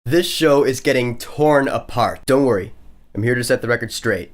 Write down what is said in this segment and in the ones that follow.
This show is getting torn apart. Don't worry, I'm here to set the record straight.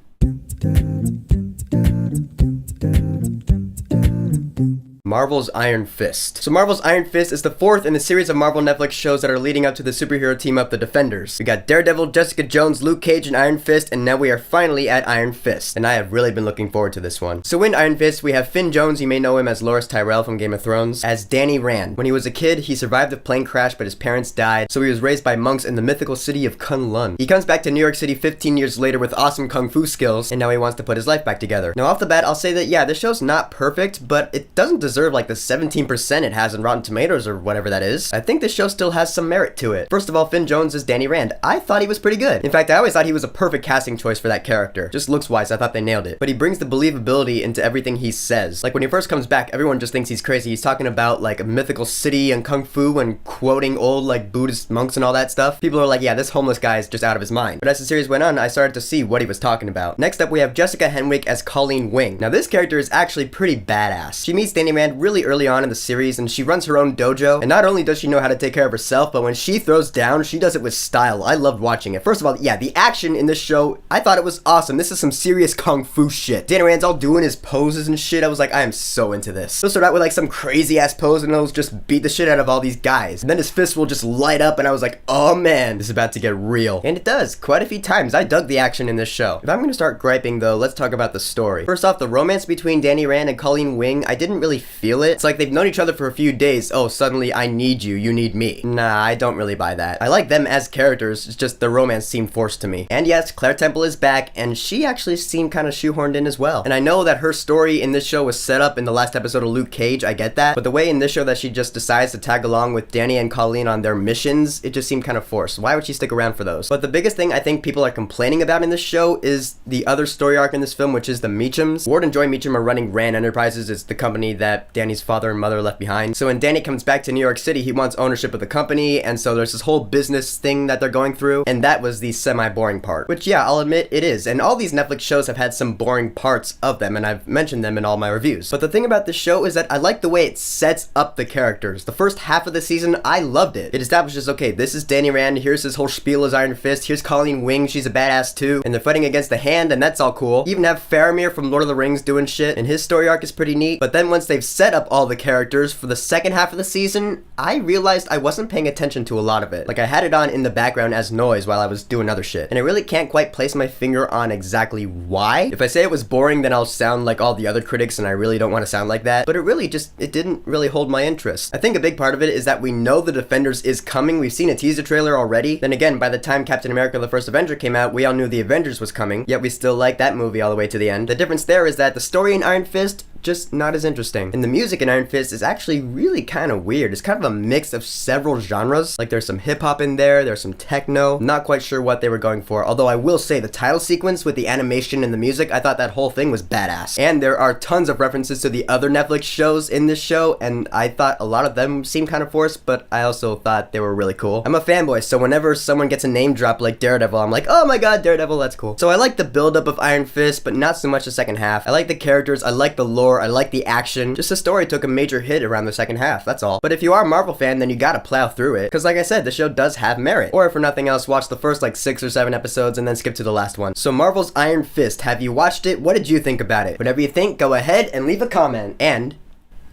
Marvel's Iron Fist. So Marvel's Iron Fist is the fourth in the series of Marvel Netflix shows that are leading up to the superhero team up The Defenders. We got Daredevil, Jessica Jones, Luke Cage, and Iron Fist, and now we are finally at Iron Fist. And I have really been looking forward to this one. So in Iron Fist, we have Finn Jones, you may know him as Loras Tyrell from Game of Thrones, as Danny Rand. When he was a kid, he survived a plane crash, but his parents died, so he was raised by monks in the mythical city of Kunlun. He comes back to New York City 15 years later with awesome kung fu skills, and now he wants to put his life back together. Now off the bat, I'll say that yeah, this show's not perfect, but it doesn't deserve like the 17% it has in Rotten Tomatoes or whatever that is. I think this show still has some merit to it. First of all, Finn Jones is Danny Rand. I thought he was pretty good. In fact, I always thought he was a perfect casting choice for that character. Just looks-wise, I thought they nailed it. But he brings the believability into everything he says. Like when he first comes back, everyone just thinks he's crazy. He's talking about like a mythical city and kung fu and quoting old like Buddhist monks and all that stuff. People are like, yeah, this homeless guy is just out of his mind. But as the series went on, I started to see what he was talking about. Next up, we have Jessica Henwick as Colleen Wing. Now this character is actually pretty badass. She meets Danny Rand really early on in the series and she runs her own dojo, and not only does she know how to take care of herself, but when she throws down, she does it with style. I loved watching it. First of all, yeah, the action in this show, I thought it was awesome. This is some serious kung fu shit. Danny Rand's all doing his poses and shit. I was like, I am so into this. He'll start out with like some crazy ass pose and he'll just beat the shit out of all these guys. And then his fist will just light up and I was like, oh man, this is about to get real. And it does, quite a few times. I dug the action in this show. If I'm gonna start griping though, let's talk about the story. First off, the romance between Danny Rand and Colleen Wing, I didn't really feel it. It's like they've known each other for a few days. Oh, suddenly I need you, you need me. Nah, I don't really buy that. I like them as characters, it's just the romance seemed forced to me. And yes, Claire Temple is back, and she actually seemed kind of shoehorned in as well. And I know that her story in this show was set up in the last episode of Luke Cage, I get that, but the way in this show that she just decides to tag along with Danny and Colleen on their missions, it just seemed kind of forced. Why would she stick around for those? But the biggest thing I think people are complaining about in this show is the other story arc in this film, which is the Meachums. Ward and Joy Meacham are running Rand Enterprises. It's the company that Danny's father and mother left behind. So when Danny comes back to New York City, he wants ownership of the company, and so there's this whole business thing that they're going through, and that was the semi-boring part. Which yeah, I'll admit it is, and all these Netflix shows have had some boring parts of them, and I've mentioned them in all my reviews. But the thing about this show is that I like the way it sets up the characters. The first half of the season, I loved it. It establishes, okay, this is Danny Rand, here's his whole spiel as Iron Fist, here's Colleen Wing, she's a badass too, and they're fighting against the Hand, and that's all cool. You even have Faramir from Lord of the Rings doing shit, and his story arc is pretty neat. But then once they've set up all the characters for the second half of the season, I realized I wasn't paying attention to a lot of it. Like I had it on in the background as noise while I was doing other shit. And I really can't quite place my finger on exactly why. If I say it was boring, then I'll sound like all the other critics and I really don't want to sound like that. But it didn't really hold my interest. I think a big part of it is that we know The Defenders is coming. We've seen a teaser trailer already. Then again, by the time Captain America: The First Avenger came out, we all knew The Avengers was coming, yet we still liked that movie all the way to the end. The difference there is that the story in Iron Fist, just not as interesting. And the music in Iron Fist is actually really kind of weird. It's kind of a mix of several genres. Like there's some hip-hop in there's some techno. I'm not quite sure what they were going for, although I will say the title sequence with the animation and the music, I thought that whole thing was badass. And there are tons of references to the other Netflix shows in this show, and I thought a lot of them seemed kind of forced, but I also thought they were really cool. I'm a fanboy, so whenever someone gets a name drop like Daredevil, I'm like, oh my god, Daredevil, that's cool. So I like the build-up of Iron Fist, but not so much the second half. I like the characters, I like the lore, I like the action. Just the story took a major hit around the second half, that's all. But if you are a Marvel fan, then you gotta plow through it, because like I said, the show does have merit. Or if for nothing else, watch the first like 6 or 7 episodes and then skip to the last one. So Marvel's Iron Fist, have you watched it? What did you think about it? Whatever you think, go ahead and leave a comment. And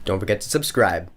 don't forget to subscribe.